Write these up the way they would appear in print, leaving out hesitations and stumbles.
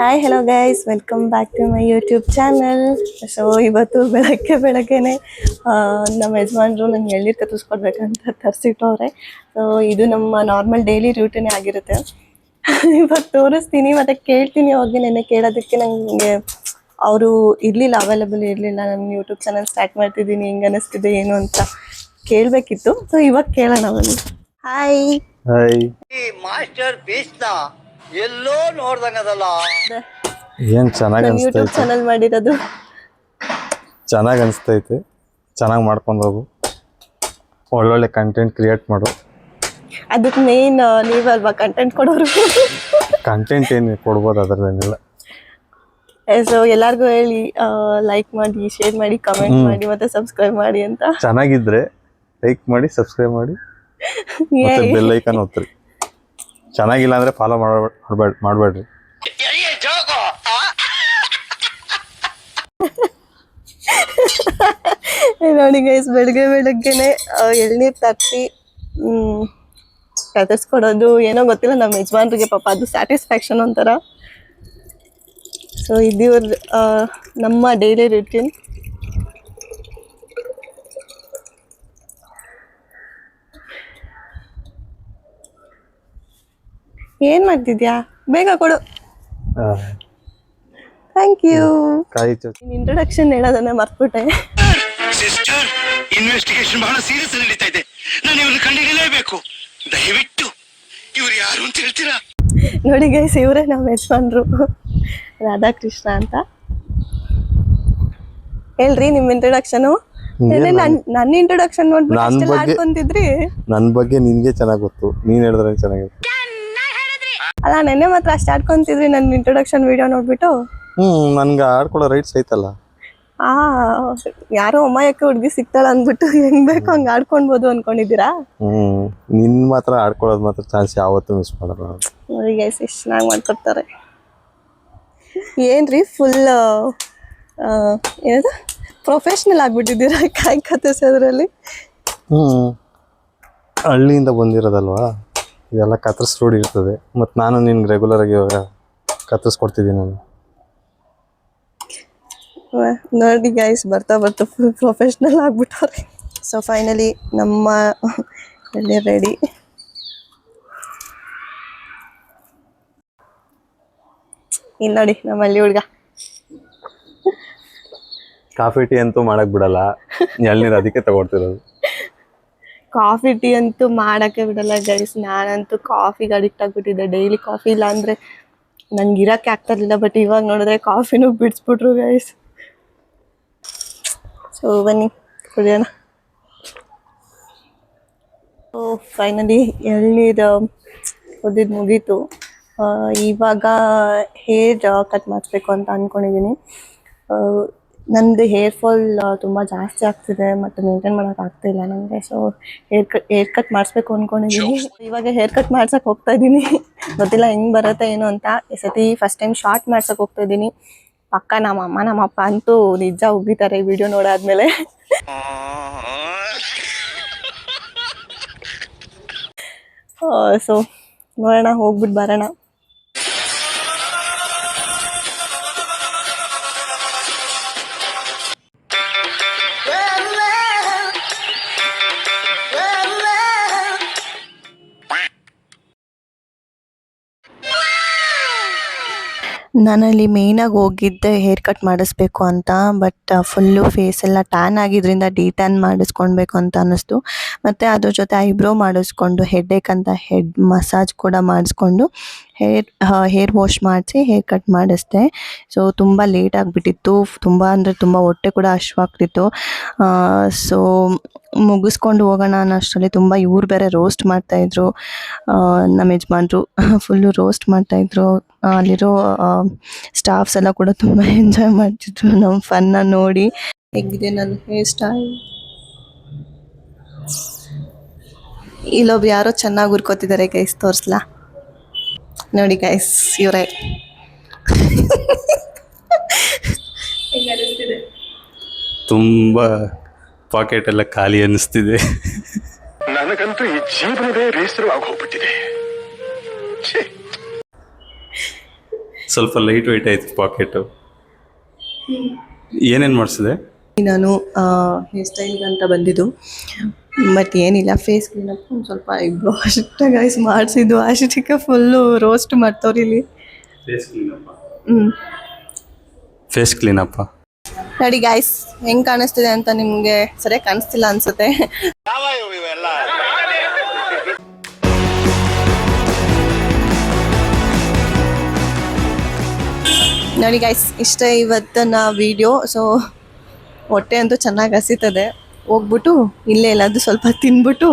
Hi hello guys, welcome back to my YouTube channel. So ಇವತ್ತು ಬೆಳಗ್ಗೆನೆ ನಮ್ಮ ಯಜಮಾನ್ರು ನಂಗೆ ಎಳ್ನೀರು ಕತ್ತಿಸ್ಕೊಡ್ಬೇಕಂತ ತರಿಸಿಟ್ಟವ್ರೆ. ಸೊ ಇದು ನಮ್ಮ ನಾರ್ಮಲ್ ಡೈಲಿ ರೂಟೀನೇ ಆಗಿರುತ್ತೆ. ಇವಾಗ ತೋರಿಸ್ತೀನಿ ಮತ್ತು ಕೇಳ್ತೀನಿ ಅವ್ರಿಗೆ. ನೆನ್ನೆ ಕೇಳೋದಕ್ಕೆ ನನಗೆ ಅವರು ಇರಲಿಲ್ಲ, ಅವೈಲೇಬಲ್ ಇರಲಿಲ್ಲ. ನಾನು ಯೂಟ್ಯೂಬ್ ಚಾನಲ್ ಸ್ಟಾರ್ಟ್ ಮಾಡ್ತಿದ್ದೀನಿ, ಹೆಂಗೆ ಅನ್ನಿಸ್ತಿದೆ ಏನು ಅಂತ ಕೇಳಬೇಕಿತ್ತು. ಸೊ ಇವಾಗ ಕೇಳೋಣ ಬನ್ನಿ. ಹಾಯ್ ಹಾಯ್, ಮಾಸ್ಟರ್ ಪೀಸ್ನ ಎಲ್ಲೋ ನೋಡ್ದಂಗದಲ್ಲ. ಏನ್ ಚೆನ್ನಾಗಿ ನಾನು ಯೂಟ್ಯೂಬ್ ಅನಿಸ್ತೈತೆ, ಚಾನಲ್ ಮಾಡಿರೋದು. ಚೆನ್ನಾಗಿ ಅನಿಸ್ತೈತೆ. ಚೆನ್ನಾಗಿ ಮಾಡ್ಕೊಂಡು ಹೋಗು, ಒಳ್ಳೊಳ್ಳೆ ಕಂಟೆಂಟ್ ಕ್ರಿಯೇಟ್ ಮಾಡು. ಅದಕ್ಕೆ ಮೇನ್ ನೀವಲ್ವಾ ಕಂಟೆಂಟ್ ಕೊಡೋರು. ಕಂಟೆಂಟ್ ಏನು ಕೊಡ್ಬೋದು, ಅದರಲ್ಲೇನಿಲ್ಲ. ಸೊ ಎಲ್ಲರಿಗೂ ಹೇಳಿ ಲೈಕ್ ಮಾಡಿ, ಶೇರ್ ಮಾಡಿ, ಕಮೆಂಟ್ ಮಾಡಿ ಮತ್ತೆ ಸಬ್ಸ್ಕ್ರೈಬ್ ಮಾಡಿ ಅಂತ. ಚೆನ್ನಾಗಿದ್ರೆ ಲೈಕ್ ಮಾಡಿ, ಸಬ್ಸ್ಕ್ರೈಬ್ ಮಾಡಿ, ಮತ್ತೆ ಬೆಲ್ ಐಕಾನ್ ಒತ್ತಿರಿ. ಚೆನ್ನಾಗಿಲ್ಲ ಅಂದ್ರೆ ಫಾಲೋ ಮಾಡಬೇಡ್ರಿ. ನೋಡಿ ಗೈಸ್, ಬೆಳಗ್ಗೆನೆ ಎಳ್ನೀರು ತರಿಸಿ ಕತ್ತರಿಸ್ಕೊಡೋದು ಏನೋ ಗೊತ್ತಿಲ್ಲ ನಮ್ಮ ಯಜಮಾನ್ರಿಗೆ. ಪಾಪ ಅದು ಸ್ಯಾಟಿಸ್ಫ್ಯಾಕ್ಷನ್ ಒಂಥರ. ಸೊ ಇದು ನಮ್ಮ ಡೈಲಿ ರೂಟೀನ್. ಏನ್ ಮಾಡ್ತಿದ್ಯಾ? ಬೇಗ ಕೊಡು. Thank you. ಇಂಟ್ರೊಡಕ್ಷನ್ ಹೇಳೋದನ್ನ ಮರ್ತ್ಬಿಟ್ಟೆ. ಸಿಸ್ಟರ್, ಇನ್ವೆಸ್ಟಿಗೇಷನ್ ಬಹಳ ಸೀರಿಯಸ್ ನಡೀತಾ ಇದೆ. ನಾನು ಇವ್ರನ್ನ ಕಂಡುಹಿಡಿಯಲೇಬೇಕು. ದಯವಿಟ್ಟು ಇವ್ರು ಯಾರು ಅಂತ ಹೇಳ್ತೀರಾ? ನೋಡಿ ಗೈಸ್, ಇವರೇ ನಮ್ಮ ಯಜಮಾನ್ರು, ರಾಧಾಕೃಷ್ಣ ಅಂತ. ಹೇಳ್ರಿ ನಿಮ್ ಇಂಟ್ರೊಡಕ್ಷನು. ನನ್ನ ಇಂಟ್ರೊಡಕ್ಷನ್ ನೋಡ್ಬಿಟ್ಟು ಆಡ್ಕೊಂತಿದ್ರಿ. ನನ್ನ ಬಗ್ಗೆ ನಿನ್ಗೆ ಚೆನ್ನಾಗಿ ಗೊತ್ತು, ನೀನ್ ಹೇಳಿದ್ರೆ ಚೆನ್ನಾಗಿರುತ್ತೆ. ಅಲ್ಲ, ನೆನ್ನೆ ಮಾತ್ರ ಅಷ್ಟು ಆಡ್ಕೊಂತಿದ್ರಿ ನನ್ನ ಇಂಟ್ರೊಡಕ್ಷನ್ ವಿಡಿಯೋ ನೋಡ್ಬಿಟ್ಟು. ನನ್ಗೆ ಆಡ್ಕೊಳ್ಳೋ ರೈಟ್ಸ್ ಐತಲ್ಲ. ಯಾರೋ ಅಮಾಯಕ ಹುಡುಗಿ ಸಿಗ್ತಾಳ ಅಂದ್ಬಿಟ್ಟು ಹೆಂಗ್ ಬೇಕು ಹಂಗ ಆಡ್ಕೊಳ್ಬೋದು ಅನ್ಕೊಂಡಿದ್ದೀರಾ? ನಿನ್ ಮಾತ್ರ ಆಡ್ಕೊಳ್ಳೋದು ಮಾತ್ರ ಚಾನ್ಸ್ ಯಾವತ್ತೂ ಮಿಸ್ ಮಾಡಲ್ಲ. ನೋಡಿ ಗೈಸ್, ಎಷ್ಟು ಚೆನ್ನಾಗಿ ಮಾಡ್ಕೊಡ್ತಾರೆ. ಏನ್ರಿ ಫುಲ್ ಏನದು ಪ್ರೊಫೆಷ್ನಲ್ ಆಗ್ಬಿಟ್ಟಿದ್ದೀರಾ ಕಾಯಿ ಕತ್ತರಿಸೋದ್ರಲ್ಲಿ. ಹಳ್ಳಿಯಿಂದ ಬಂದಿರೋದಲ್ವಾ, ಇದೆಲ್ಲ ಕತ್ತರಿಸ್ ರೂಢಿ ಇರ್ತದೆ. ಮತ್ತು ನಾನು ನಿನ್ಗೆ ರೆಗ್ಯುಲರ್ ಆಗಿ ಇವಾಗ ಕತ್ತರಿಸ್ಕೊಡ್ತಿದ್ದೀನಿ ನಾನು. ನೋಡಿ ಗೈಸ್, ಬರ್ತಾ ಫುಲ್ ಪ್ರೊಫೆಷ್ನಲ್ ಆಗ್ಬಿಟ್ಟವ್ರೆ. ಸೊ ಫೈನಲಿ ನಮ್ಮ ಎಳ್ನೀರು ರೆಡಿ. ಇಲ್ಲಿ ನೋಡಿ ನಮ್ಮ ಹಳ್ಳಿ ಹುಡುಗ. ಕಾಫಿ ಟೀ ಅಂತೂ ಮಾಡಕ್ ಬಿಡಲ್ಲ, ಎಳ್ನೀರು ಅದಕ್ಕೆ ತಗೊಡ್ತಿರೋದು. ಕಾಫಿ ಟೀ ಅಂತೂ ಮಾಡೋಕ್ಕೆ ಬಿಡಲ್ಲ ಗೈಸ್. ನಾನಂತೂ ಕಾಫಿಗೆ ಅಡಿಕ್ಟ್ ಆಗಿಬಿಟ್ಟಿದ್ದೆ. ಡೈಲಿ ಕಾಫಿ ಇಲ್ಲ ಅಂದರೆ ನಂಗೆ ಇರೋಕ್ಕೆ ಆಗ್ತಾಯಿರಲಿಲ್ಲ. ಬಟ್ ಇವಾಗ ನೋಡಿದ್ರೆ ಕಾಫಿನೂ ಬಿಡಿಸ್ಬಿಟ್ರು ಗೈಸ್. ಸೊ ಬನ್ನಿ ಕುಡಿಯೋಣ. ಸೊ ಫೈನಲಿ ಎಳ್ನೀರು ಕುದಿದ್ದು ಮುಗೀತು. ಇವಾಗ ಹೇರ್ ಕಟ್ ಮಾಡಿಸ್ಬೇಕು ಅಂತ ಅಂದ್ಕೊಂಡಿದ್ದೀನಿ. ನಂದು ಹೇರ್ ಫಾಲ್ ತುಂಬ ಜಾಸ್ತಿ ಆಗ್ತಿದೆ ಮತ್ತು ಮೇಂಟೈನ್ ಮಾಡೋಕ್ಕಾಗ್ತಾಯಿಲ್ಲ ನನಗೆ. ಸೊ ಹೇರ್ ಕಟ್ ಮಾಡಿಸ್ಬೇಕು ಅಂದ್ಕೊಂಡಿದ್ದೀನಿ. ಇವಾಗ ಹೇರ್ ಕಟ್ ಮಾಡ್ಸೋಕೆ ಹೋಗ್ತಾ ಇದ್ದೀನಿ. ಗೊತ್ತಿಲ್ಲ ಹೆಂಗೆ ಬರುತ್ತೆ ಏನು ಅಂತ. ಈ ಸತಿ ಫಸ್ಟ್ ಟೈಮ್ ಶಾರ್ಟ್ ಮಾಡ್ಸೋಕೆ ಹೋಗ್ತಾ ಇದ್ದೀನಿ. ಪಕ್ಕ ನಮ್ಮ ಅಮ್ಮ ನಮ್ಮ ಅಪ್ಪ ಅಂತೂ ನಿಜ ಉಗಿತಾರೆ ಈ ವಿಡಿಯೋ ನೋಡಾದ್ಮೇಲೆ. ಸೊ ನೋಡೋಣ, ಹೋಗ್ಬಿಟ್ಟು ಬರೋಣ. ನಾನಲ್ಲಿ ಮೇಯ್ನಾಗಿ ಹೋಗಿದ್ದೆ ಹೇರ್ ಕಟ್ ಮಾಡಿಸ್ಬೇಕು ಅಂತ. ಬಟ್ ಫುಲ್ಲು ಫೇಸ್ ಎಲ್ಲ ಟ್ಯಾನ್ ಆಗಿದ್ದರಿಂದ ಡಿಟ್ಯಾನ್ ಮಾಡಿಸ್ಕೊಳ್ಬೇಕು ಅಂತ ಅನ್ನಿಸ್ತು. ಮತ್ತು ಅದ್ರ ಜೊತೆ ಐಬ್ರೋ ಮಾಡಿಸ್ಕೊಂಡು ಹೆಡ್ಏಕ್ ಅಂತ ಹೆಡ್ ಮಸಾಜ್ ಕೂಡ ಮಾಡಿಸ್ಕೊಂಡು ಹೇರ್ ವಾಶ್ ಮಾಡಿಸಿ ಹೇರ್ ಕಟ್ ಮಾಡಿಸ್ದೆ. ಸೊ ತುಂಬ ಲೇಟ್ ಆಗಿಬಿಟ್ಟಿತ್ತು. ತುಂಬ ಅಂದರೆ ತುಂಬ ಹೊಟ್ಟೆ ಕೂಡ ಹಶ್ವಾಗ್ತಿತ್ತು. ಸೊ ಮುಗಿಸ್ಕೊಂಡು ಹೋಗೋಣ ಅನ್ನೋಷ್ಟರಲ್ಲಿ ತುಂಬ ಇವ್ರು ಬೇರೆ ರೋಸ್ಟ್ ಮಾಡ್ತಾಯಿದ್ರು. ನಮ್ಮ ಯಜಮಾನ್ರು ಫುಲ್ಲು ರೋಸ್ಟ್ ಮಾಡ್ತಾಯಿದ್ರು. ಅಲ್ಲಿರೋ ಸ್ಟಾಫ್ಸ್ ಎಲ್ಲ ಕೂಡ ತುಂಬ ಎಂಜಾಯ್ ಮಾಡ್ತಿದ್ರು ನಮ್ಮ ಫನ್ನ ನೋಡಿ. ಹೇಗಿದೆ ನನ್ನ ಹೇರ್ ಸ್ಟೈಲ್? ಇಲ್ಲೊಬ್ರು ಯಾರೋ ಚೆನ್ನಾಗಿ ಹುರ್ಕೋತಿದ್ದಾರೆ ಗೈಸ್, ತೋರಿಸ್ಲಾ? ನೋಡಿ ಗೈಸ್, ಇವರೇ. ತುಂಬ ಪಾಕೆಟ್ ಎಲ್ಲ ಖಾಲಿ ಅನ್ನಿಸ್ತಿದೆ. ನನಗಂತೂ ಈ ಜೀವನವೇ ಬೇಸರವಾಗಿ ಹೋಗ್ಬಿಟ್ಟಿದೆ. ಸ್ವಲ್ಪ ಲೈಟ್ ವೆಯ್ಟ್ ಆಯ್ತು ಪಾಕೆಟು. ಏನೇನು ಮಾಡಿಸಿದೆ? ನಾನು ಹೇರ್ ಸ್ಟೈಲ್ಗೆ ಅಂತ ಬಂದಿದ್ದು, ಬಟ್ ಏನಿಲ್ಲ, ಫೇಸ್ ಕ್ಲೀನಪ್ ಒಂದು ಸ್ವಲ್ಪ ಐಬ್ರೋ ಅಷ್ಟೇ ಗೈಸ್ ಮಾಡಿಸಿದ್ದು. ಅಷ್ಟಕ್ಕೆ ಫುಲ್ಲು ರೋಸ್ಟ್ ಮಾಡ್ತವ್ರಿ ಇಲ್ಲಿ. ಫೇಸ್ ಕ್ಲೀನಪ್ಪ ನೋಡಿ ಗೈಸ್ ಹೆಂಗೆ ಕಾಣಿಸ್ತಿದೆ ಅಂತ. ನಿಮಗೆ ಸರಿಯಾಗಿ ಕಾಣಿಸ್ತಿಲ್ಲ ಅನ್ಸುತ್ತೆ. ನೋಡಿ ಗೈಸ್ ಇಷ್ಟ ಇವತ್ತಿನ ವಿಡಿಯೋ. ಸೊ ಹೊಟ್ಟೆ ಅಂತೂ ಚೆನ್ನಾಗಿ ಹಸಿತದೆ. ಹೋಗ್ಬಿಟ್ಟು ಇಲ್ಲೇ ಎಲ್ಲಾದರೂ ಸ್ವಲ್ಪ ತಿನ್ಬಿಟ್ಟು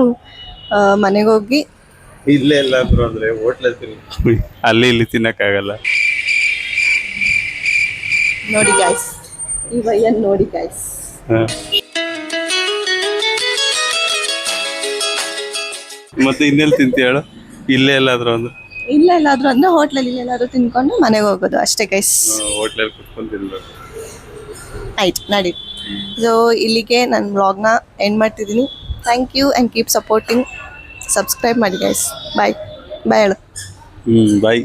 ಮನೆಗೆ ಹೋಗಿ ಇಲ್ಲೇ ಎಲ್ಲಾದ್ರು ಅಂದ್ರೆ ಹೋಟ್ಲಲ್ಲಿ ಅಲ್ಲಿ ಇಲ್ಲಿ ತಿನ್ನಕ್ಕಾಗಲ್ಲ. ನೋಡಿ ಗೈಸ್ ಈ ವಯ್ಯನ್ ನೋಡಿ ಗೈಸ್. ಮತ್ತೆ ಇನ್ನೆಲ್ಲಿ ತಿಂತಿ ಹೇಳು? ಇಲ್ಲೇ ಎಲ್ಲಾದ್ರು ಅಂದ್ರೆ ಇಲ್ಲ ಎಲ್ಲಾದರೂ ಅಂದರೆ ಹೋಟ್ಲಲ್ಲಿ ಎಲ್ಲಾದರೂ ತಿನ್ಕೊಂಡು ಮನೆಗೆ ಹೋಗೋದು ಅಷ್ಟೇ ಗೈಸ್. ಹೋಟ್ಲಲ್ಲಿ ಕುತ್ಕೊಂಡು ತಿನ್ಬೇಕು. ಆಯ್ತು ನಡಿ. ಸೊ ಇಲ್ಲಿಗೆ ನನ್ನ ವ್ಲಾಗ್ನ ಎಂಡ್ ಮಾಡ್ತಿದ್ದೀನಿ. Thank you and keep supporting. Subscribe ಮಾಡಿ ಗೈಸ್. ಬಾಯ್ ಬಾಯ್ ಹೇಳು. ಬಾಯ್.